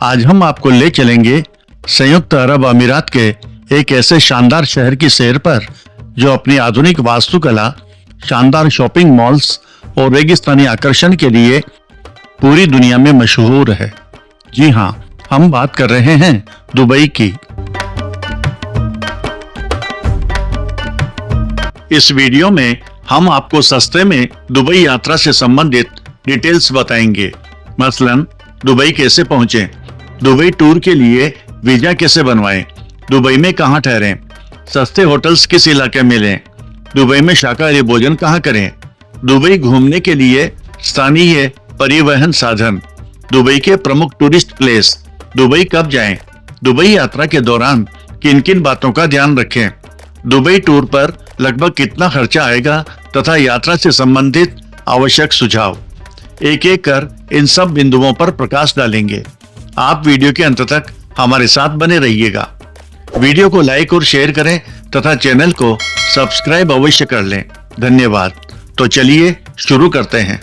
आज हम आपको ले चलेंगे संयुक्त अरब अमीरात के एक ऐसे शानदार शहर की सैर पर जो अपनी आधुनिक वास्तुकला, शानदार शॉपिंग मॉल्स और रेगिस्तानी आकर्षण के लिए पूरी दुनिया में मशहूर है। जी हां, हम बात कर रहे हैं दुबई की। इस वीडियो में हम आपको सस्ते में दुबई यात्रा से संबंधित डिटेल्स बताएंगे। मसलन दुबई कैसे पहुंचें, दुबई टूर के लिए वीजा कैसे बनवाएं, दुबई में कहां ठहरें, सस्ते होटल्स किस इलाके में लें, दुबई में शाकाहारी भोजन कहां करें, दुबई घूमने के लिए स्थानीय परिवहन साधन, दुबई के प्रमुख टूरिस्ट प्लेस, दुबई कब जाएं, दुबई यात्रा के दौरान किन किन बातों का ध्यान रखें, दुबई टूर पर लगभग कितना खर्चा आएगा तथा यात्रा से संबंधित आवश्यक सुझाव। एक एक कर इन सब बिंदुओं पर प्रकाश डालेंगे। आप वीडियो के अंत तक हमारे साथ बने रहिएगा। वीडियो को लाइक और शेयर करें तथा चैनल को सब्सक्राइब अवश्य कर लें। धन्यवाद। तो चलिए शुरू करते हैं।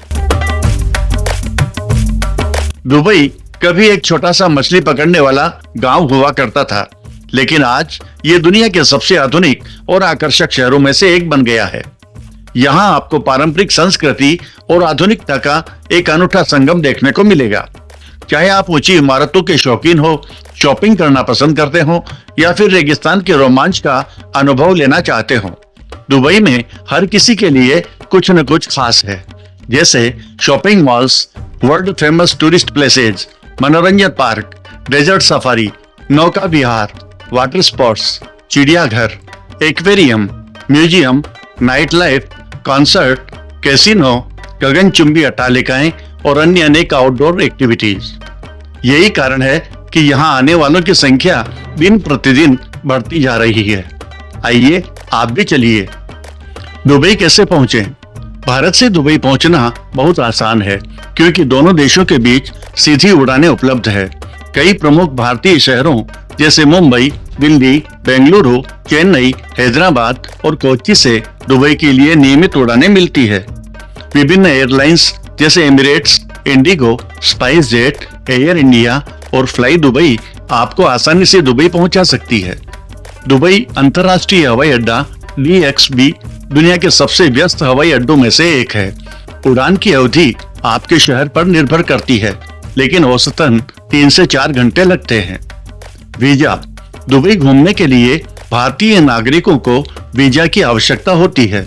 दुबई कभी एक छोटा सा मछली पकड़ने वाला गांव हुआ करता था, लेकिन आज ये दुनिया के सबसे आधुनिक और आकर्षक शहरों में से एक बन गया है। यहाँ आपको पारंपरिक संस्कृति और आधुनिकता का एक अनूठा संगम देखने को मिलेगा। चाहे आप ऊंची इमारतों के शौकीन हो, शॉपिंग करना पसंद करते हो या फिर रेगिस्तान के रोमांच का अनुभव लेना चाहते हो, दुबई में हर किसी के लिए कुछ न कुछ खास है। जैसे shopping malls, world famous tourist places, मनोरंजन पार्क, डेजर्ट सफारी, नौका विहार, वाटर स्पोर्ट्स, चिड़ियाघर, aquarium, museum, night life, concert, casino, गगनचुंबी अट्टालिकाएं और अन्य अनेक आउटडोर एक्टिविटीज। यही कारण है कि यहाँ आने वालों की संख्या दिन प्रतिदिन बढ़ती जा रही है। आइए आप भी चलिए। दुबई कैसे पहुंचे? भारत से दुबई पहुंचना बहुत आसान है, क्योंकि दोनों देशों के बीच सीधी उड़ानें उपलब्ध है। कई प्रमुख भारतीय शहरों जैसे मुंबई, दिल्ली, बेंगलुरु, चेन्नई, हैदराबाद और कोच्चि से दुबई के लिए नियमित उड़ानें मिलती है। विभिन्न एयरलाइंस जैसे Emirates, Indigo, spice jet, air India और फ्लाई दुबई आपको आसानी से दुबई पहुंचा सकती है। दुबई अंतर्राष्ट्रीय हवाई अड्डा DXB दुनिया के सबसे व्यस्त हवाई अड्डों में से एक है। उड़ान की अवधि आपके शहर पर निर्भर करती है, लेकिन औसतन 3 से 4 घंटे लगते हैं। वीजा। दुबई घूमने के लिए भारतीय नागरिकों को वीजा की आवश्यकता होती है।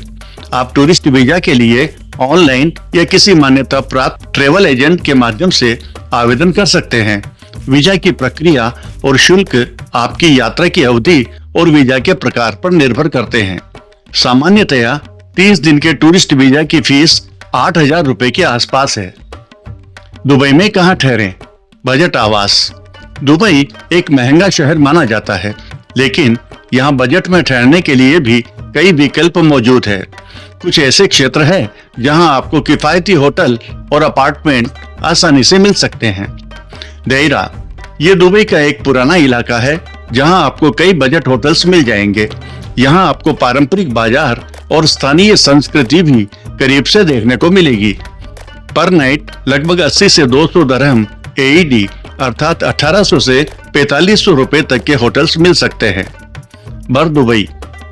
आप टूरिस्ट वीजा के लिए ऑनलाइन या किसी मान्यता प्राप्त ट्रेवल एजेंट के माध्यम से आवेदन कर सकते हैं। वीजा की प्रक्रिया और शुल्क आपकी यात्रा की अवधि और वीजा के प्रकार पर निर्भर करते हैं। सामान्यतया 30 दिन के टूरिस्ट वीजा की फीस 8,000 रुपए के आसपास है। दुबई में कहां ठहरें? बजट आवास। दुबई एक महंगा शहर माना जाता है, लेकिन यहाँ बजट में ठहरने के लिए भी कई विकल्प मौजूद है। कुछ ऐसे क्षेत्र हैं जहां आपको किफायती होटल और अपार्टमेंट आसानी से मिल सकते हैं। देयरा। ये दुबई का एक पुराना इलाका है जहां आपको कई बजट होटल्स मिल जाएंगे। यहाँ आपको पारंपरिक बाजार और स्थानीय संस्कृति भी करीब से देखने को मिलेगी। पर नाइट लगभग 80 से 200 दरहम AED अर्थात 1800 से 4500 रुपए तक के होटल्स मिल सकते हैं। बर दुबई।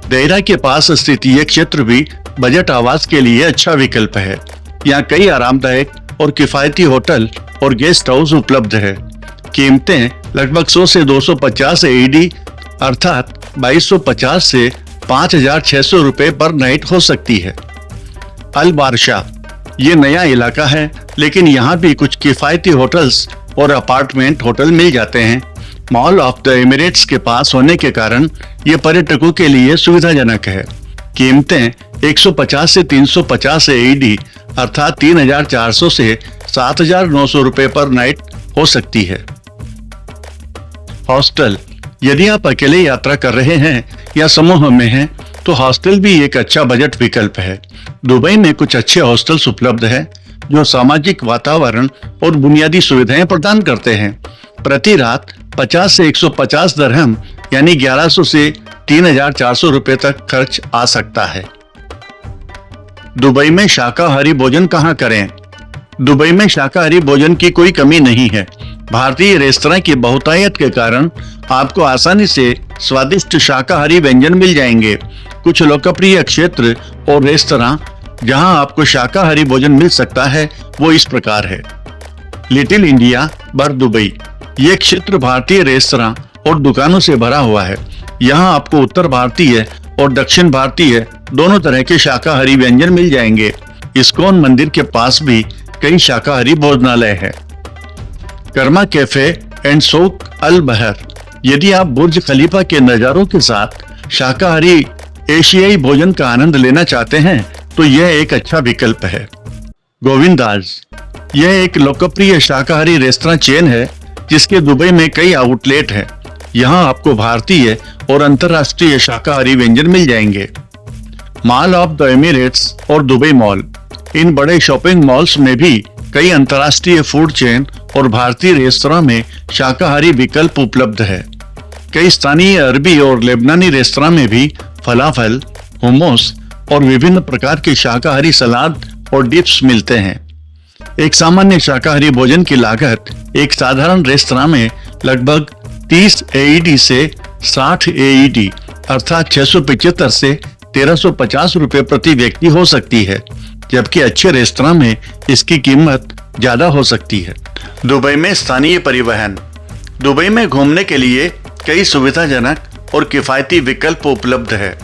देयरा के पास स्थित ये क्षेत्र भी बजट आवास के लिए अच्छा विकल्प है। यहाँ कई आरामदायक और किफायती होटल और गेस्ट हाउस उपलब्ध है। कीमतें लगभग 100 से 250 AED अर्थात 2250 से 5600 रुपए पर नाइट हो सकती है। अल बारशा। ये नया इलाका है, लेकिन यहाँ भी कुछ किफायती होटल्स और अपार्टमेंट होटल मिल जाते हैं। मॉल ऑफ द एमिरेट्स के पास होने के कारण ये पर्यटकों के लिए सुविधाजनक है। कीमतें 150 से 350 AED अर्थात 3400 से 7900 रुपए पर नाइट हो सकती है। हॉस्टल। यदि आप अकेले यात्रा कर रहे हैं या समूह में हैं, तो हॉस्टल भी एक अच्छा बजट विकल्प है। दुबई में कुछ अच्छे हॉस्टल्स उपलब्ध हैं जो सामाजिक वातावरण और बुनियादी सुविधाएं प्रदान करते हैं। प्रति रात 50 से 150 दरहम यानी 1100 से 3400 रुपए तक खर्च आ सकता है। दुबई में शाकाहारी भोजन कहाँ करें? दुबई में शाकाहारी भोजन की कोई कमी नहीं है। भारतीय रेस्तरां की बहुतायत के कारण आपको आसानी से स्वादिष्ट शाकाहारी व्यंजन मिल जाएंगे। कुछ लोकप्रिय क्षेत्र और रेस्तरां जहां आपको शाकाहारी भोजन मिल सकता है वो इस प्रकार है। लिटिल इंडिया बर दुबई, ये क्षेत्र भारतीय रेस्तरां और दुकानों से भरा हुआ है। यहाँ आपको उत्तर भारतीय और दक्षिण भारतीय दोनों तरह के शाकाहारी व्यंजन मिल जाएंगे। इस्कॉन मंदिर के पास भी कई शाकाहारी भोजनालय है। कर्मा कैफे एंड सोक अल बहर, यदि आप बुर्ज खलीफा के नजारों के साथ शाकाहारी एशियाई भोजन का आनंद लेना चाहते हैं तो यह एक अच्छा विकल्प है। गोविंदाज, यह एक लोकप्रिय शाकाहारी रेस्तरां चेन है जिसके दुबई में कई आउटलेट हैं। यहाँ आपको भारतीय और अंतर्राष्ट्रीय शाकाहारी व्यंजन मिल जाएंगे। मॉल ऑफ द एमिरेट्स और दुबई मॉल, इन बड़े शॉपिंग मॉल्स में भी कई अंतर्राष्ट्रीय फूड चेन और भारतीय रेस्तरां में शाकाहारी विकल्प उपलब्ध है। कई स्थानीय अरबी और लेबनानी रेस्तरां में भी फलाफल, हुमोस और विभिन्न प्रकार के शाकाहारी सलाद और डिप्स मिलते हैं। एक सामान्य शाकाहारी भोजन की लागत एक साधारण रेस्तरां में लगभग 30 AED से 60 AED अर्थात 675 से 1350 रुपए प्रति व्यक्ति हो सकती है, जबकि अच्छे रेस्तरां में इसकी कीमत ज्यादा हो सकती है। दुबई में स्थानीय परिवहन, दुबई में घूमने के लिए कई सुविधाजनक और किफायती विकल्प उपलब्ध है।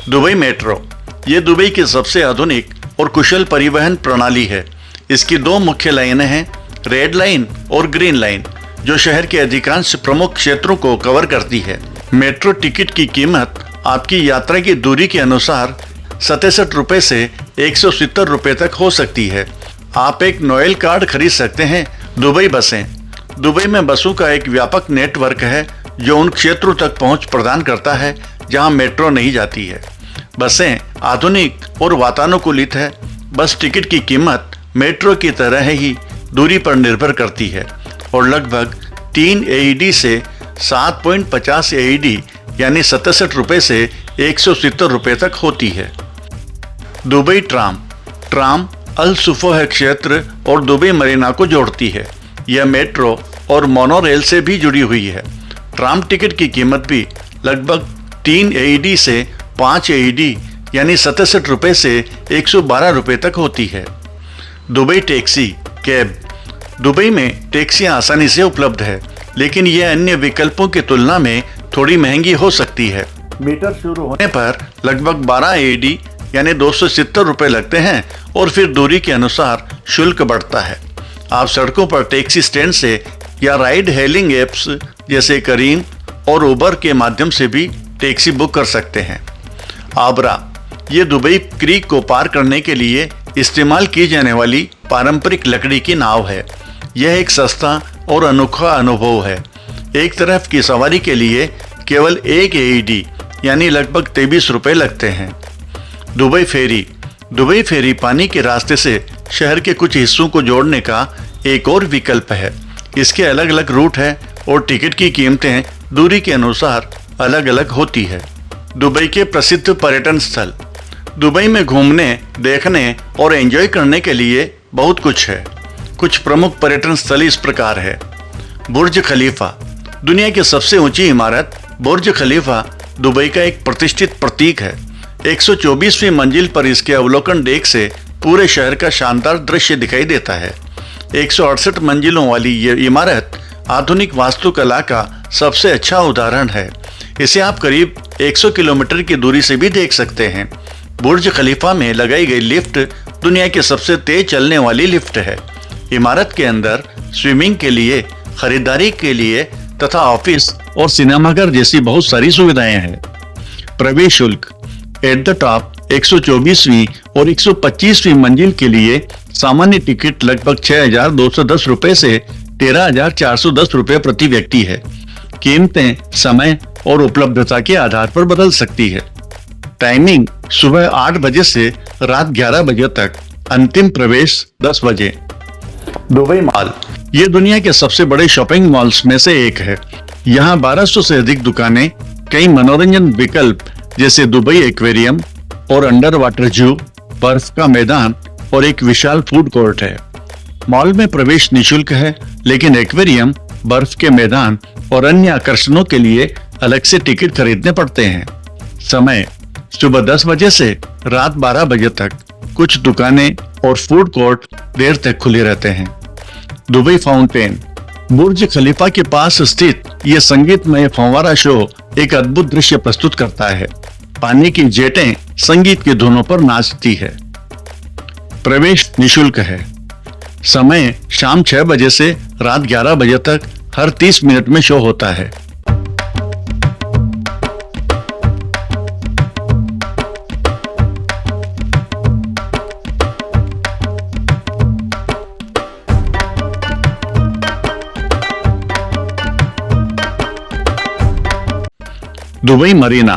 दुबई मेट्रो, ये दुबई की सबसे आधुनिक और कुशल परिवहन प्रणाली है। इसकी दो मुख्य लाइनें हैं, रेड लाइन और ग्रीन लाइन, जो शहर के अधिकांश प्रमुख क्षेत्रों को कवर करती है। मेट्रो टिकट की कीमत आपकी यात्रा की दूरी के अनुसार 67 रुपए से 170 रुपए तक हो सकती है। आप एक नोएल कार्ड खरीद सकते हैं। दुबई बसें, दुबई में बसों का एक व्यापक नेटवर्क है जो उन क्षेत्रों तक पहुंच प्रदान करता है जहां मेट्रो नहीं जाती है। बसें आधुनिक और वातानुकूलित है। बस टिकट की कीमत मेट्रो की तरह ही दूरी पर निर्भर करती है और लगभग 3 AED से 7.50 AED यानी 67 रुपए से 170 रुपए तक होती है। दुबई ट्राम, ट्राम अल सुफोह क्षेत्र और दुबई मरीना को जोड़ती है। यह मेट्रो और मोनोरेल से भी जुड़ी हुई है। ट्राम टिकट की कीमत भी लगभग 3 AED से 5 AED यानी 67 रुपए से 112 रुपए तक होती है। दुबई टैक्सी कैब, दुबई में टैक्सियां आसानी से उपलब्ध है, लेकिन यह अन्य विकल्पों की तुलना में थोड़ी महंगी हो सकती है। मीटर शुरू होने पर लगभग 12 AED यानी 270 रुपए लगते हैं और फिर दूरी के अनुसार शुल्क बढ़ता है। आप सड़कों पर टैक्सी स्टैंड से या राइड हेलिंग एप्स जैसे करीम और उबर के माध्यम से भी टैक्सी बुक कर सकते हैं। आबरा, ये दुबई क्रीक को पार करने के लिए इस्तेमाल की जाने वाली पारंपरिक लकड़ी की नाव है। यह एक सस्ता और अनोखा अनुभव है। एक तरफ की सवारी के लिए केवल 1 AED यानी लगभग 23 रुपए लगते हैं। दुबई फेरी, दुबई फेरी पानी के रास्ते से शहर के कुछ हिस्सों को जोड़ने का एक और विकल्प है। इसके अलग अलग रूट है और टिकट की कीमतें दूरी के अनुसार अलग अलग होती है। दुबई के प्रसिद्ध पर्यटन स्थल, दुबई में घूमने, देखने और एंजॉय करने के लिए बहुत कुछ है। कुछ प्रमुख पर्यटन स्थल इस प्रकार है। बुर्ज खलीफा, दुनिया की सबसे ऊंची इमारत बुर्ज खलीफा दुबई का एक प्रतिष्ठित प्रतीक है। 124वीं मंजिल पर इसके अवलोकन डेक से पूरे शहर का शानदार दृश्य दिखाई देता है। 168 मंजिलों वाली ये इमारत आधुनिक वास्तुकला का सबसे अच्छा उदाहरण है। इसे आप करीब 100 किलोमीटर की दूरी से भी देख सकते हैं। बुर्ज खलीफा में लगाई गई लिफ्ट दुनिया की सबसे तेज चलने वाली लिफ्ट है। इमारत के अंदर स्विमिंग के लिए, खरीदारी के लिए तथा ऑफिस और सिनेमाघर जैसी बहुत सारी सुविधाएं हैं। प्रवेश शुल्क, एट द टॉप 124वीं और 125वीं मंजिल के लिए सामान्य टिकट लगभग 6,210 रुपए से 13,410 रुपए प्रति व्यक्ति है। कीमतें समय और उपलब्धता के आधार पर बदल सकती है। टाइमिंग सुबह 8 बजे से रात 11 बजे तक, अंतिम प्रवेश 10 बजे। दुबई मॉल, ये दुनिया के सबसे बड़े शॉपिंग मॉल्स में से एक है। यहाँ 1200 से अधिक दुकानें, कई मनोरंजन विकल्प जैसे दुबई एक्वेरियम और अंडर वाटर जू, बर्फ का मैदान और एक विशाल फूड कोर्ट है। मॉल में प्रवेश निशुल्क है, लेकिन एक्वेरियम बर्फ के मैदान और अन्य आकर्षणों के लिए अलग से टिकट खरीदने पड़ते हैं। समय सुबह 10 बजे से रात 12 बजे तक। कुछ दुकानें और फूड कोर्ट देर तक खुले रहते हैं। Dubai fountain. बुर्ज खलीफा के पास स्थित यह संगीतमय फव्वारा शो एक अद्भुत दृश्य प्रस्तुत करता है। पानी की जेटें संगीत की धुनों पर नाचती है। प्रवेश निशुल्क है। समय शाम 6 बजे से रात 11 बजे तक हर 30 मिनट में शो होता है। Dubai Marina.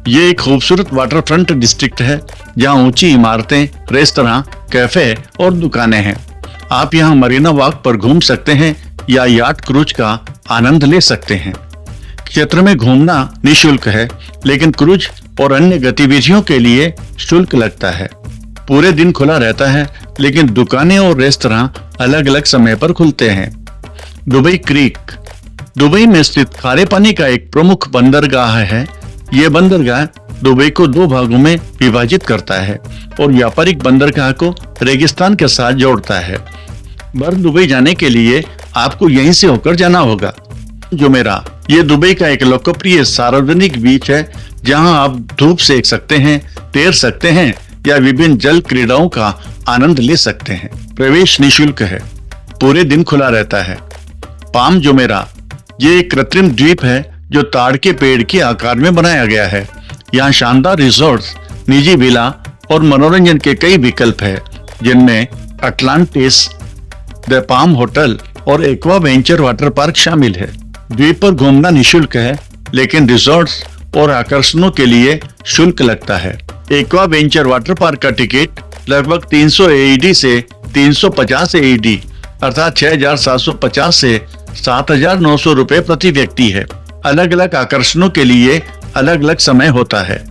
ये एक खूबसूरत वाटरफ्रंट डिस्ट्रिक्ट है जहाँ ऊंची इमारतें, रेस्तरां, कैफे और दुकानें हैं। आप यहाँ मरीना वॉक पर घूम सकते हैं या याट क्रूज का आनंद ले सकते हैं। क्षेत्र में घूमना निःशुल्क है, लेकिन क्रूज और अन्य गतिविधियों के लिए शुल्क लगता है। पूरे दिन खुला रहता है, लेकिन दुकानें और रेस्तरां अलग अलग समय पर खुलते हैं। Dubai creek. दुबई में स्थित खारे पानी का एक प्रमुख बंदरगाह है। ये बंदरगाह दुबई को 2 भागों में विभाजित करता है और व्यापारिक बंदरगाह को रेगिस्तान के साथ जोड़ता है। बर दुबई जाने के लिए आपको यहीं से होकर जाना होगा। जुमेरा। ये दुबई का एक लोकप्रिय सार्वजनिक बीच है जहां आप धूप सेक सकते हैं, तैर सकते हैं या विभिन्न जल क्रीड़ाओं का आनंद ले सकते हैं। प्रवेश निःशुल्क है। पूरे दिन खुला रहता है। Palm Jumeirah. ये एक कृत्रिम द्वीप है जो ताड़ के पेड़ के आकार में बनाया गया है। यहाँ शानदार रिसोर्ट्स, निजी विला और मनोरंजन के कई विकल्प हैं, जिनमें अटलांटिस, द पाम होटल और एक्वा वेंचर वाटर पार्क शामिल है। द्वीप पर घूमना निःशुल्क है, लेकिन रिसोर्ट्स और आकर्षणों के लिए शुल्क लगता है। एक्वा वेंचर वाटर पार्क का टिकट लगभग 300 AED से 350 AED अर्थात 6,750 से 7,900 रुपए प्रति व्यक्ति है। अलग अलग आकर्षणों के लिए अलग अलग समय होता है।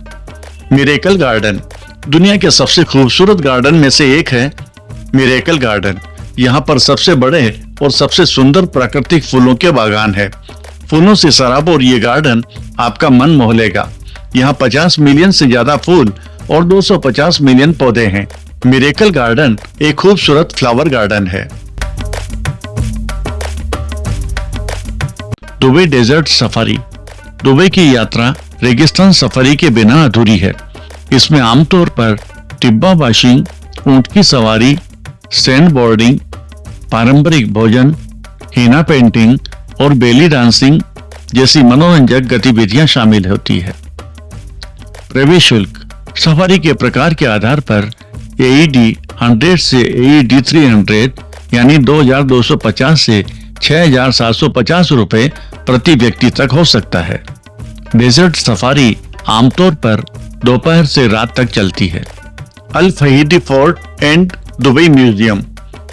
Miracle garden. दुनिया के सबसे खूबसूरत गार्डन में से एक है मिरेकल गार्डन। यहाँ पर सबसे बड़े और सबसे सुंदर प्राकृतिक फूलों के बागान है। फूलों से सराबोर ये गार्डन आपका मन मोह लेगा। यहाँ 50 मिलियन से ज्यादा फूल और 250 मिलियन पौधे हैं। मिरेकल गार्डन एक खूबसूरत फ्लावर गार्डन है। Dubai desert safari. दुबई की यात्रा रेगिस्तान सफारी के बिना अधूरी है। इसमें आमतौर पर टिब्बा वाशिंग, ऊंट की सवारी, सैंड बोर्डिंग, पारंपरिक भोजन, हीना पेंटिंग और बेली डांसिंग जैसी मनोरंजक गतिविधियां शामिल होती है। प्रवेश शुल्क। सफारी के प्रकार के आधार पर AED 100 से AED 300 यानी 2,250 से 6,750 रुपए प्रति व्यक्ति तक हो सकता है। डेजर्ट सफारी आमतौर पर दोपहर से रात तक चलती है। अल फहीदी फोर्ट एंड दुबई म्यूजियम।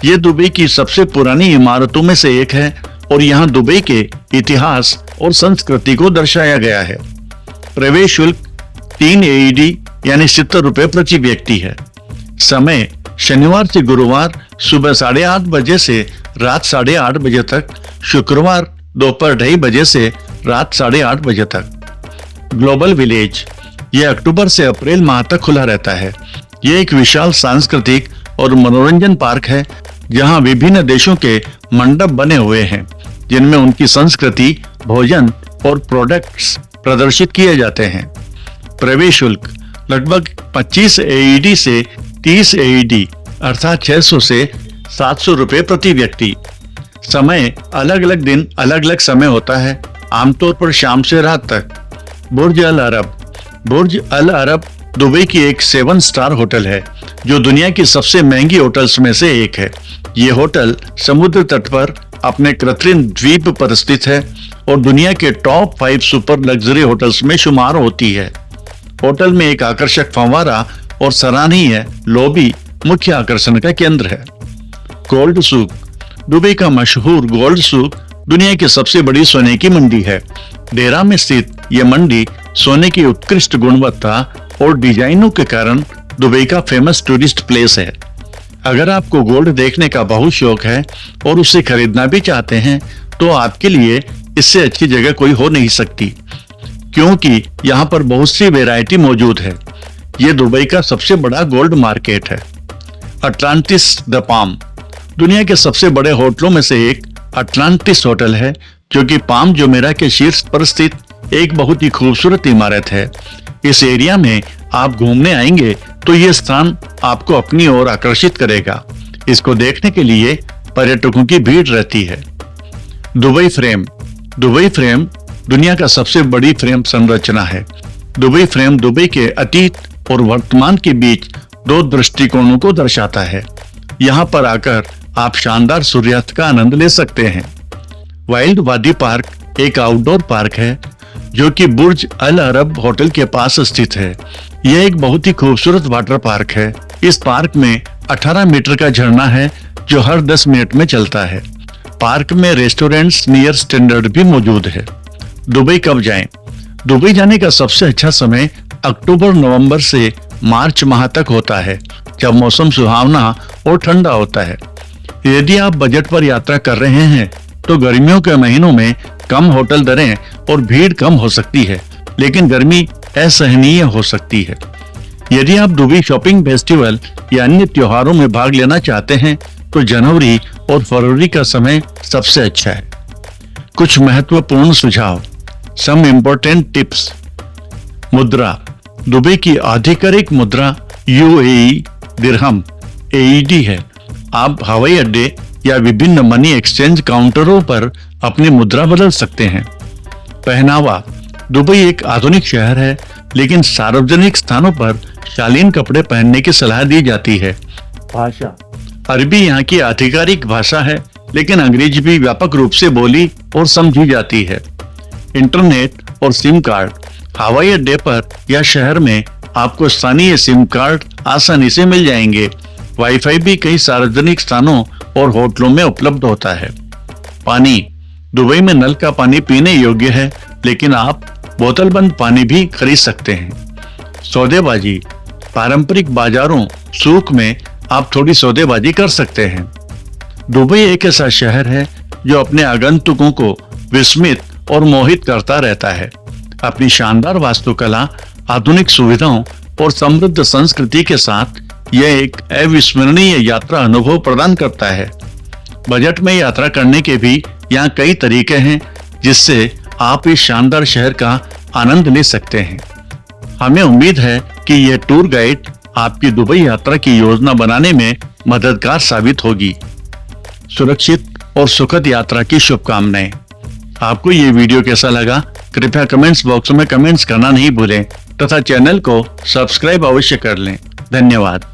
ये दुबई की सबसे पुरानी इमारतों में से एक है और यहाँ दुबई के इतिहास और संस्कृति को दर्शाया गया है। प्रवेश शुल्क 3 AED यानी 70 रुपए प्रति व्यक्ति है। समय शनिवार से गुरुवार सुबह 8:30 बजे से रात 8:30 बजे तक, शुक्रवार दोपहर 2:30 बजे से रात 8:30 बजे तक। Global village. यह अक्टूबर से अप्रैल माह तक खुला रहता है। यह एक विशाल सांस्कृतिक और मनोरंजन पार्क है जहां विभिन्न देशों के मंडप बने हुए हैं, जिनमें उनकी संस्कृति, भोजन और प्रोडक्ट्स प्रदर्शित किए जाते हैं। प्रवेश शुल्क लगभग 25 AED से 30 AED अर्थात 600 से 700 रुपए प्रति व्यक्ति। समय अलग अलग दिन अलग अलग समय होता है, आमतौर पर शाम से रात तक। बुर्ज अल अरब। बुर्ज अल अरब दुबई की एक 7 स्टार होटल है जो दुनिया की सबसे महंगी होटल्स में से एक है। ये होटल समुद्र तट पर अपने कृत्रिम द्वीप पर स्थित है और दुनिया के टॉप 5 सुपर लग्जरी होटल्स में शुमार होती है। होटल में एक आकर्षक फव्वारा और सराहनीय लॉबी मुख्य आकर्षण का केंद्र है। गोल्ड सूक। दुबई का मशहूर गोल्ड सूक दुनिया की सबसे बड़ी सोने की मंडी है। डेरा में स्थित यह मंडी सोने की उत्कृष्ट गुणवत्ता और डिजाइनों के कारण दुबई का फेमस टूरिस्ट प्लेस है। अगर आपको गोल्ड देखने का बहुत शौक है और उसे खरीदना भी चाहते हैं तो आपके लिए इससे अच्छी जगह कोई हो नहीं सकती, क्योंकि यहाँ पर बहुत सी वैरायटी मौजूद है। ये दुबई का सबसे बड़ा गोल्ड मार्केट है। अटलांटिस द पाम दुनिया के सबसे बड़े होटलों में से एक अटलांटिस होटल है, जो कि पाम जुमेरा के शीर्ष पर स्थित एक बहुत ही खूबसूरत इमारत है। इस एरिया में आप घूमने आएंगे तो ये स्थान आपको अपनी ओर आकर्षित करेगा। इसको देखने के लिए पर्यटकों की भीड़ रहती है। दुबई फ्रेम दुनिया का सबसे बड़ी फ्रेम संरचना है। दुबई फ्रेम दुबई के अतीत और वर्तमान के बीच दो दृष्टिकोणों को दर्शाता है। यहाँ पर आकर आप शानदार सूर्यास्त का आनंद ले सकते हैं। वाइल्ड वादी पार्क एक आउटडोर पार्क है जो कि बुर्ज अल अरब होटल के पास स्थित है। यह एक बहुत ही खूबसूरत वाटर पार्क है। इस पार्क में 18 मीटर का झरना है जो हर 10 मिनट में चलता है। पार्क में रेस्टोरेंट्स नियर स्टैंडर्ड भी मौजूद है। दुबई कब जाएं? दुबई जाने का सबसे अच्छा समय अक्टूबर-नवंबर से मार्च माह तक होता है, जब मौसम सुहावना और ठंडा होता है। यदि आप बजट पर यात्रा कर रहे हैं तो गर्मियों के महीनों में कम होटल दरें और भीड़ कम हो सकती है, लेकिन गर्मी असहनीय हो सकती है। यदि आप दुबई शॉपिंग फेस्टिवल या अन्य त्योहारों में भाग लेना चाहते हैं तो जनवरी और फरवरी का समय सबसे अच्छा है। कुछ महत्वपूर्ण सुझाव, सम इम्पोर्टेंट टिप्स। मुद्रा, दुबई की आधिकारिक मुद्रा यूएई दिरहम AED है। आप हवाई अड्डे या विभिन्न मनी एक्सचेंज काउंटरों पर अपनी मुद्रा बदल सकते हैं। पहनावा, दुबई एक आधुनिक शहर है, लेकिन सार्वजनिक स्थानों पर शालीन कपड़े पहनने की सलाह दी जाती है। भाषा, अरबी यहाँ की आधिकारिक भाषा है, लेकिन अंग्रेजी भी व्यापक रूप से बोली और समझी जाती है। इंटरनेट और सिम कार्ड, हवाई अड्डे पर या शहर में आपको स्थानीय सिम कार्ड आसानी से मिल जाएंगे। वाईफाई भी कई सार्वजनिक स्थानों और होटलों में उपलब्ध होता है। पानी, दुबई में नल का पानी पीने योग्य है, लेकिन आप बोतलबंद पानी भी खरीद सकते हैं। सौदेबाजी, पारंपरिक बाजारों सूक में आप थोड़ी सौदेबाजी कर सकते हैं। दुबई एक ऐसा शहर है जो अपने आगंतुकों को विस्मित और मोहित करता रहता है। अपनी शानदार वास्तुकला, आधुनिक सुविधाओं और समृद्ध संस्कृति के साथ यह एक अविस्मरणीय यात्रा अनुभव प्रदान करता है। बजट में यात्रा करने के भी यहाँ कई तरीके हैं जिससे आप इस शानदार शहर का आनंद ले सकते हैं। हमें उम्मीद है कि यह टूर गाइड आपकी दुबई यात्रा की योजना बनाने में मददगार साबित होगी। सुरक्षित और सुखद यात्रा की शुभकामनाएं। आपको ये वीडियो कैसा लगा? कृपया कमेंट्स बॉक्स में कमेंट्स करना नहीं भूलें तथा चैनल को सब्सक्राइब अवश्य कर लें। धन्यवाद।